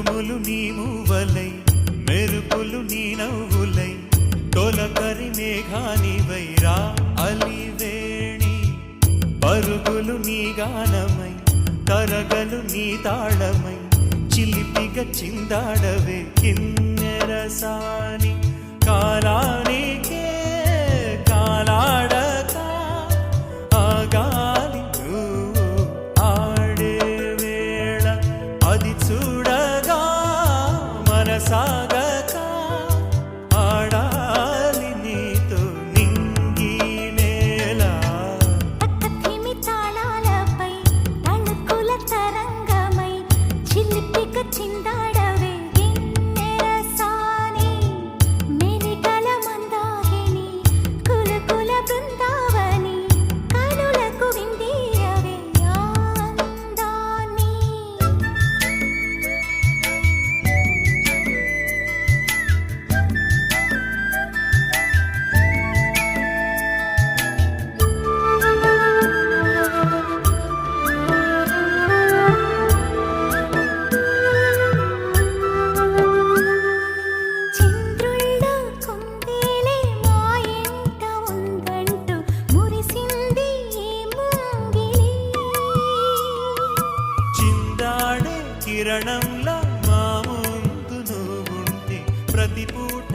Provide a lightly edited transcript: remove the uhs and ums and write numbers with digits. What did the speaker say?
ఉరుములు నీ మూవలై మెరుపులు నీ నవ్వులై తొలకరి మేఘానివై రా అలివేణి పరుగులు నీ గానమై తరగలు నీ తాళమై చిలిపిగా చిందాడవే కిన్నెరసాని కాలానికే కాలాడక ఆగాలి నువ్వు ఆడే వేళ అది చూడగా మనసాగక ఆడాలి నీతో నింగి నేల తక్కతిమి తాళాలపై తళుకుల తరంగమై చిలిపిగా చిందాడవే గిన్నెరసాని మెలికల మందాకిని కులకుల బృందావని కనులకు విందీయవే ఆనందాన్ని చంద్రుల్లో కుందేలే మా ఎంట ఉందంటూ మురిసింది ఈ ముంగిలి చిందాడే కిరణంలా మా ముందు నువ్వుంటే ప్రతి పూట